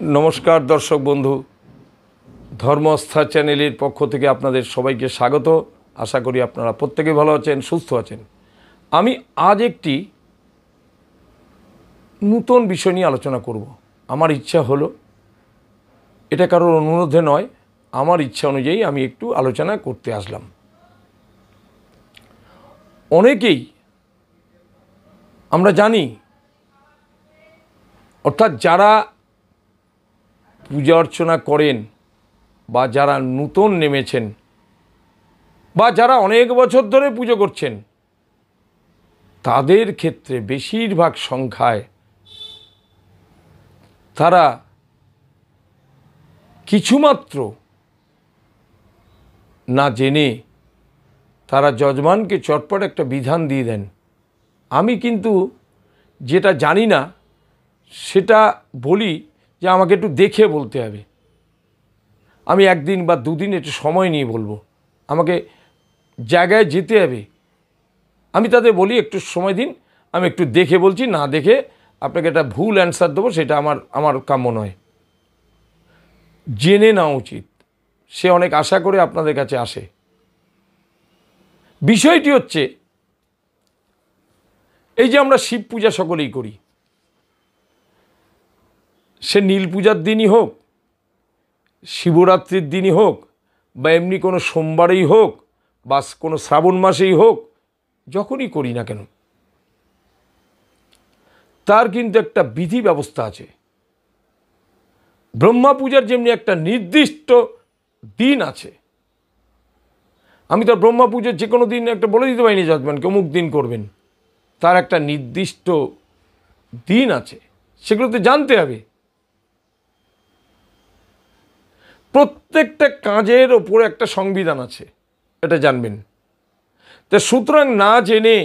নমস্কার দর্শক বন্ধু, ধর্মস্থা চ্যানেলের পক্ষ থেকে আপনাদের সবাইকে স্বাগত। আশা করি আপনারা প্রত্যেকে ভালো আছেন, সুস্থ আছেন। আমি আজ একটি নূতন বিষয় নিয়ে আলোচনা করব। আমার ইচ্ছা হলো, এটা কারোর অনুরোধে নয়, আমার ইচ্ছা অনুযায়ী আমি একটু আলোচনা করতে আসলাম। অনেকেই আমরা জানি, অর্থাৎ যারা পূজা অর্চনা করেন বা যারা নূতন নেমেছেন বা যারা অনেক বছর ধরে পুজো করছেন, তাদের ক্ষেত্রে বেশিরভাগ সংখ্যায় তারা কিছুমাত্র না জেনে তারা যজমানকে চটপট একটা বিধান দিয়ে দেন। আমি কিন্তু যেটা জানি না সেটা বলি যে আমাকে একটু দেখে বলতে হবে। আমি একদিন বা দুদিন একটু সময় নিয়ে বলবো, আমাকে জায়গায় যেতে হবে। আমি তাদের বলি একটু সময় দিন, আমি একটু দেখে বলছি, না দেখে আপনাকে একটা ভুল অ্যান্সার দেবো, সেটা আমার কাম্য নয়। জেনে নেওয়া উচিত। সে অনেক আশা করে আপনাদের কাছে আসে। বিষয়টি হচ্ছে, এই যে আমরা শিব পূজা সকলেই করি, সে নীল পূজার দিনই হোক, শিবরাত্রির দিনই হোক, বা এমনি কোনো সোমবারেই হোক, বা কোনো শ্রাবণ মাসেই হোক, যখনই করি না কেন, তার কিন্তু একটা বিধি ব্যবস্থা আছে। ব্রহ্মা পূজার যেমনি একটা নির্দিষ্ট দিন আছে, আমি তো ব্রহ্মা পুজোর যে কোনো দিন একটা বলে দিতে পারিনি যজমানকে অমুক দিন করবেন। তার একটা নির্দিষ্ট দিন আছে, সেগুলো তো জানতে হবে। প্রত্যেকটা কাজের ওপরে একটা সংবিধান আছে, এটা জানবেন। তা সুতরাং না জেনে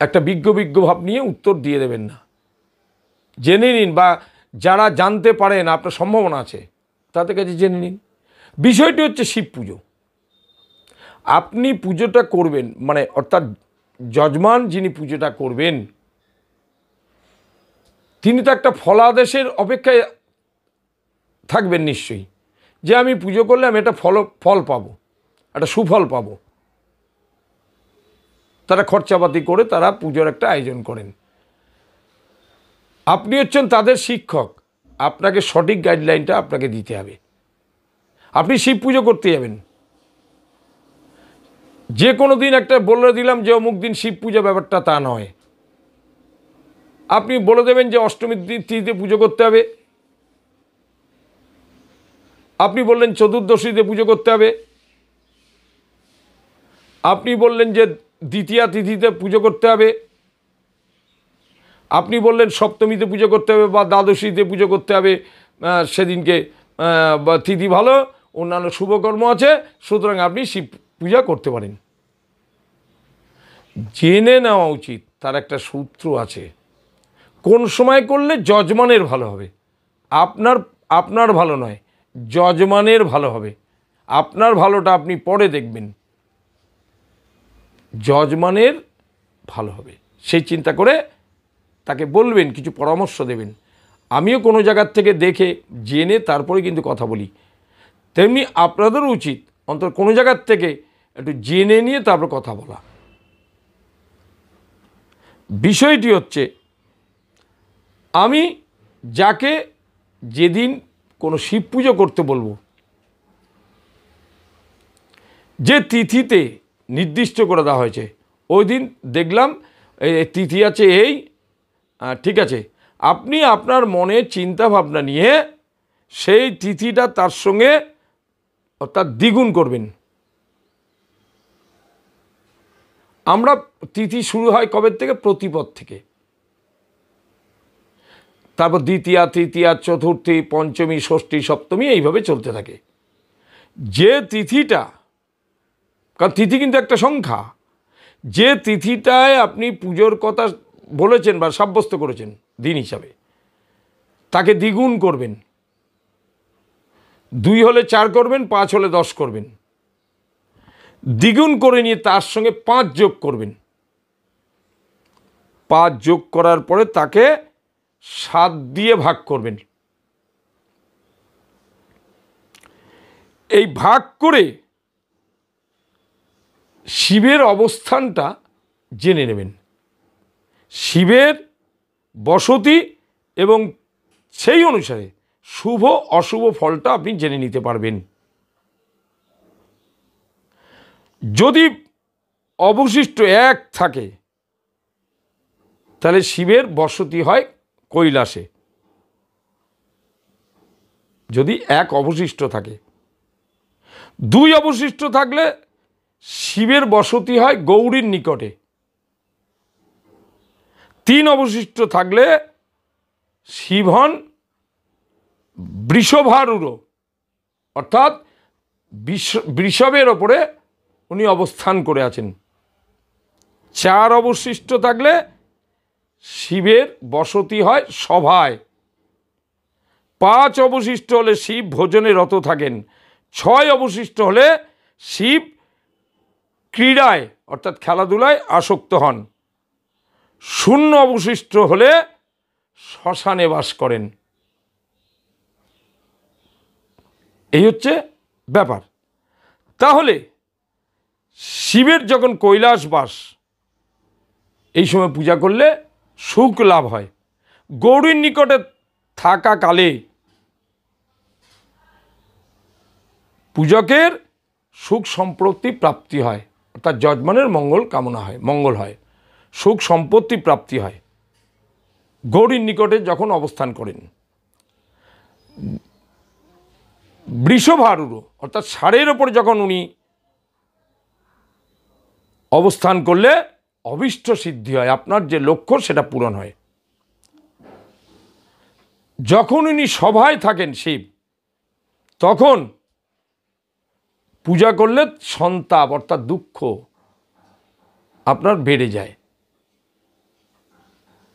একটা বিজ্ঞ ভাব নিয়ে উত্তর দিয়ে দেবেন না। জেনে নিন, বা যারা জানতে পারেন আপনার সম্ভাবনা আছে তাদের কাছে জেনে নিন। বিষয়টি হচ্ছে শিব পুজো। আপনি পুজোটা করবেন, মানে অর্থাৎ যজমান যিনি পুজোটা করবেন, তিনি তো একটা ফলাদেশের অপেক্ষায় থাকবেন নিশ্চয়ই, যে আমি পুজো করলে আমি একটা ফল পাবো, একটা সুফল পাবো। তারা খরচাপাতি করে তারা পুজোর একটা আয়োজন করেন। আপনি হচ্ছেন তাদের শিক্ষক, আপনাকে সঠিক গাইডলাইনটা আপনাকে দিতে হবে। আপনি শিব পুজো করতে যাবেন, যে কোনো দিন একটা বলে দিলাম যে অমুক দিন শিব পূজা, ব্যাপারটা তা নয়। আপনি বলে দেবেন যে অষ্টমীর তিথিতে পুজো করতে হবে, আপনি বললেন চতুর্দশীতে পুজো করতে হবে, আপনি বললেন যে দ্বিতীয়া তিথিতে পুজো করতে হবে, আপনি বললেন সপ্তমীতে পুজো করতে হবে বা দ্বাদশীতে পুজো করতে হবে, সেদিনকে বা তিথি ভালো, অন্যান্য শুভকর্ম আছে, সুতরাং আপনি শিব পূজা করতে পারেন। জেনে নেওয়া উচিত তার একটা সূত্র আছে। কোন সময় করলে যজমানের ভালো হবে, আপনার ভালো নয়, যজমানের ভালো হবে। আপনার ভালোটা আপনি পরে দেখবেন, যজমানের ভালো হবে সেই চিন্তা করে তাকে বলবেন, কিছু পরামর্শ দেবেন। আমিও কোনো জায়গার থেকে দেখে জেনে তারপরে কিন্তু কথা বলি, তেমনি আপনাদেরও উচিত অন্তত কোনো জায়গার থেকে একটু জেনে নিয়ে তারপর কথা বলা। বিষয়টি হচ্ছে, আমি যাকে যেদিন কোনো শিব পুজো করতে বলবো, যে তিথিতে নির্দিষ্ট করে দেওয়া হয়েছে, ওই দিন দেখলাম তিথি আছে এই, ঠিক আছে, আপনি আপনার মনে চিন্তা ভাবনা নিয়ে সেই তিথিটা তার সঙ্গে অর্থাৎ দ্বিগুণ করবেন। আমরা তিথি শুরু হয় কবে থেকে? প্রতিপদ থেকে। তারপর দ্বিতীয়া, তৃতীয়া, চতুর্থী, পঞ্চমী, ষষ্ঠী, সপ্তমী, এইভাবে চলতে থাকে। যে তিথিটা, কারণ তিথি কিন্তু একটা সংখ্যা, যে তিথিটায় আপনি পুজোর কথা বলেছেন বা সাব্যস্ত করেছেন দিন হিসাবে, তাকে দ্বিগুণ করবেন। 2 হলে 4 করবেন, 5 হলে 10 করবেন। দ্বিগুণ করে নিয়ে তার সঙ্গে 5 যোগ করবেন। 5 যোগ করার পরে তাকে 7 দিয়ে ভাগ করবেন। এই ভাগ করে শিবের অবস্থানটা জেনে নেবেন, শিবের বসতি, এবং সেই অনুসারে শুভ অশুভ ফলটা আপনি জেনে নিতে পারবেন। যদি অবশিষ্ট 1 থাকে তাহলে শিবের বসতি হয় কৈলাসে। যদি 1 অবশিষ্ট থাকে, 2 অবশিষ্ট থাকলে শিবের বসতি হয় গৌরীর নিকটে, 3 অবশিষ্ট থাকলে শিব হন বৃষভারূঢ়, অর্থাৎ বৃষভের ওপরে উনি অবস্থান করে আছেন। 4 অবশিষ্ট থাকলে শিবের বসতি হয় সভায়, 5 অবশিষ্ট হলে শিব ভোজনে রত থাকেন, 6 অবশিষ্ট হলে শিব ক্রীড়ায় অর্থাৎ খেলাধুলায় আসক্ত হন, 0 অবশিষ্ট হলে শ্মশানে বাস করেন। এই হচ্ছে ব্যাপার। তাহলে শিবের যখন কৈলাস বাস, এই সময় পূজা করলে সুখ লাভ হয়। গৌরীর নিকটে থাকাকালে পূজকের সুখ সম্পত্তি প্রাপ্তি হয়, অর্থাৎ যজমানের মঙ্গল কামনা হয়, মঙ্গল হয়, সুখ সম্পত্তি প্রাপ্তি হয় গৌরীর নিকটে যখন অবস্থান করেন। বৃষভারূঢ় অর্থাৎ ষাঁড়ের ওপর যখন উনি অবস্থান করলে অভীষ্ট সিদ্ধি হয়, আপনার যে লক্ষ্য সেটা পূরণ হয়। যখন উনি সভায় থাকেন শিব, তখন পূজা করলে সন্তাপ অর্থাৎ দুঃখ আপনার বেড়ে যায়,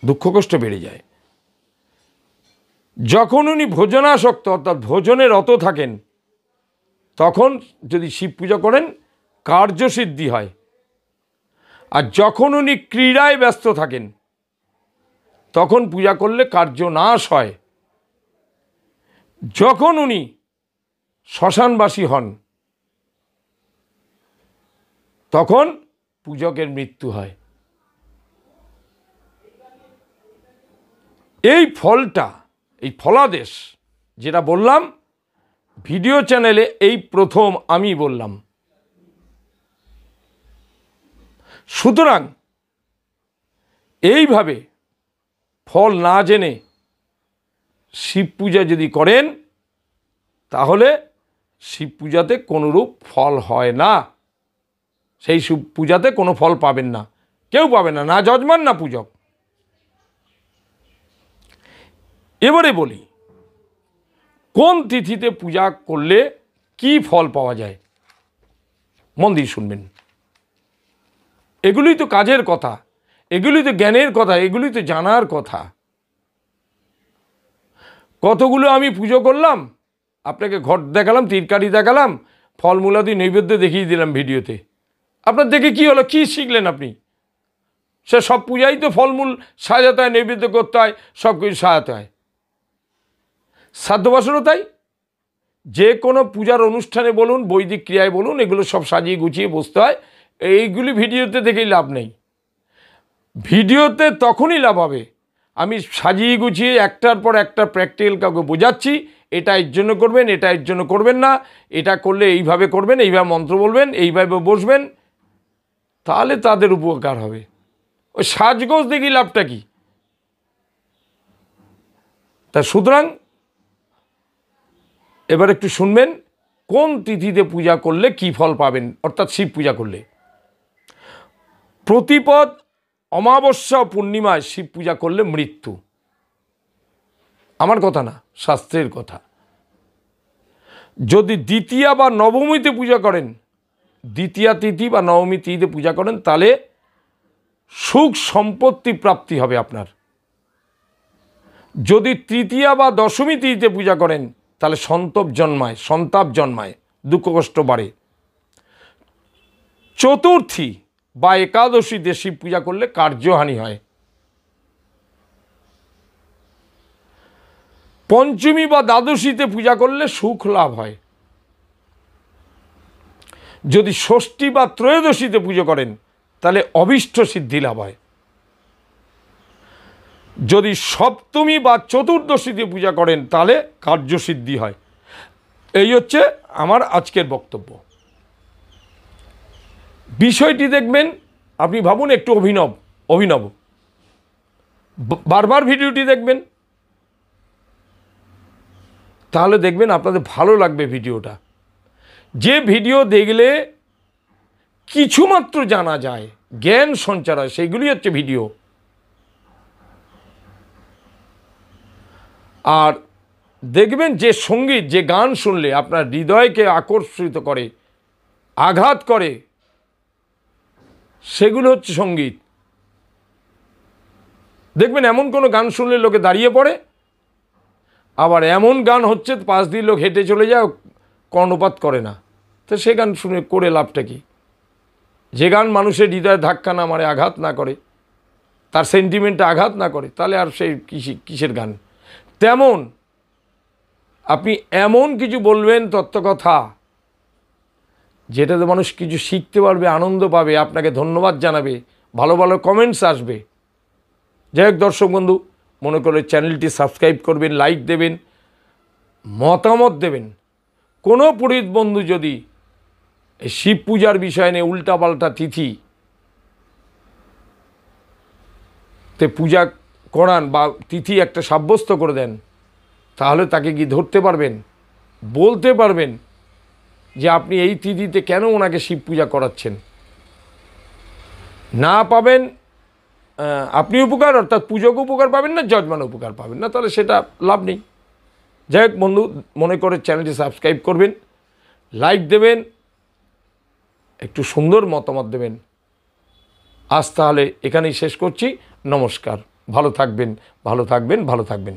দুঃখ কষ্ট বেড়ে যায়। যখন উনি ভোজনাসক্ত অর্থাৎ ভোজনে রত থাকেন, তখন যদি শিব পূজা করেন কার্যসিদ্ধি হয়। আর যখন উনি ক্রীড়ায় ব্যস্ত থাকেন, তখন পূজা করলে কার্যনাশ হয়। যখন উনি শ্মশানবাসী হন, তখন পূজকের মৃত্যু হয়। এই ফলটা, এই ফলাদেশ যেটা বললাম ভিডিও চ্যানেলে, এই প্রথম আমি বললাম। সুতরাং এইভাবে ফল না জেনে শিব পূজা যদি করেন, তাহলে শিব পূজাতে কোনোরূপ ফল হয় না। সেই শিব পূজাতে কোনো ফল পাবেন না, কেউ পাবে না, না যজমান না পূজক। এবারে বলি কোন তিথিতে পূজা করলে কি ফল পাওয়া যায়। মন দিয়ে শুনবেন, এগুলোই তো কাজের কথা, এগুলোই তো জ্ঞানের কথা, এগুলোই তো জানার কথা। কতগুলো আমি পুজো করলাম, আপনাকে ঘট দেখালাম, তিরকারি দেখালাম, ফলমূলাদি নৈবেদ্য দেখিয়ে দিলাম ভিডিওতে। আপনার দেখে কি হলো, কি শিখলেন আপনি? সে সব পূজাই তো ফলমূল সাজাতে হয়, নৈবেদ্য করতে হয়, সব কিছু সাজাতে হয়। শ্রাদ্ধবাসনও তাই। যে কোনো পূজার অনুষ্ঠানে বলুন, বৈদিক ক্রিয়ায় বলুন, এগুলো সব সাজিয়ে গুছিয়ে বসতে হয়। এইগুলি ভিডিওতে দেখেই লাভ নেই। ভিডিওতে তখনই লাভ হবে আমি সাজিয়ে গুছিয়ে একটার পর একটা প্র্যাকটিক্যাল কাউকে বোঝাচ্ছি, এটা এর জন্য করবেন, এটা এর জন্য করবেন না, এটা করলে এইভাবে করবেন, এইভাবে মন্ত্র বলবেন, এইভাবে বসবেন, তাহলে তাদের উপকার হবে। ওই সাজগোজ দেখি লাভটা কি? তা সুতরাং এবার একটু শুনবেন কোন তিথিতে পূজা করলে কি ফল পাবেন, অর্থাৎ শিব পূজা করলে। প্রতিপদ, অমাবস্যা, পূর্ণিমায় শিব পূজা করলে মৃত্যু। আমার কথা না, শাস্ত্রের কথা। যদি দ্বিতীয়া বা নবমীতে পূজা করেন, দ্বিতীয়া তিথি বা নবমী তিথিতে পূজা করেন, তাহলে সুখ সম্পত্তি প্রাপ্তি হবে আপনার। যদি তৃতীয়া বা দশমী তিথিতে পূজা করেন, তাহলে সন্তাপ জন্মায়, দুঃখ কষ্ট বাড়ে। চতুর্থী বা একাদশীতে শিব পূজা করলে কার্যহানি হয়। পঞ্চমী বা দ্বাদশীতে পূজা করলে সুখ লাভ হয়। যদি ষষ্ঠী বা ত্রয়োদশীতে পুজো করেন তাহলে অভীষ্ট সিদ্ধি লাভ হয়। যদি সপ্তমী বা চতুর্দশীতে পূজা করেন তাহলে কার্যসিদ্ধি হয়। এই হচ্ছে আমার আজকের বক্তব্য। বিষয়টি দেখবেন, আপনি ভাবুন একটু অভিনব বারবার ভিডিওটি দেখবেন, তাহলে দেখবেন আপনাদের ভালো লাগবে ভিডিওটা। যে ভিডিও দেখলে কিছুমাত্র জানা যায়, জ্ঞান সঞ্চার হয়, সেইগুলি হচ্ছে ভিডিও। আর দেখবেন যে সঙ্গীত, যে গান শুনলে আপনার হৃদয়কে আকর্ষিত করে, আঘাত করে, সেগুলো হচ্ছে সঙ্গীত। দেখবেন এমন কোনো গান শুনলে লোকে দাঁড়িয়ে পড়ে, আবার এমন গান হচ্ছে পাশ দিয়ে লোক হেঁটে চলে যায়, কর্ণপাত করে না। তো সে গান শুনে করে লাভটা কি? যে গান মানুষের হৃদয়ে ধাক্কা না মারে, আঘাত না করে, তার সেন্টিমেন্টে আঘাত না করে, তাহলে আর সেই কিসের গান? তেমন আপনি এমন কিছু বলবেন তত্ত্বকথা, যেটাতে মানুষ কিছু শিখতে পারবে, আনন্দ পাবে, আপনাকে ধন্যবাদ জানাবে, ভালো ভালো কমেন্টস আসবে। যাই হোক দর্শক বন্ধু, মনে করে চ্যানেলটি সাবস্ক্রাইব করবেন, লাইক দেবেন, মতামত দেবেন। কোনো পুরোহিত বন্ধু যদি এই শিব পূজার বিষয় নিয়ে উল্টাপাল্টা তিথিতে পূজা করান বা তিথি একটা সাব্যস্ত করে দেন, তাহলে তাকে কি ধরতে পারবেন, বলতে পারবেন যে আপনি এই তিথিতে কেন ওনাকে শিব পূজা করাচ্ছেন? না পাবেন আপনি উপকার, অর্থাৎ পূজক উপকার পাবেন না, যজমান উপকার পাবেন না, তাহলে সেটা লাভ নেই। যাই হোক বন্ধু, মনে করে চ্যানেলটি সাবস্ক্রাইব করবেন, লাইক দেবেন, একটু সুন্দর মতামত দেবেন। আজ তাহলে এখানেই শেষ করছি। নমস্কার। ভালো থাকবেন, ভালো থাকবেন, ভালো থাকবেন।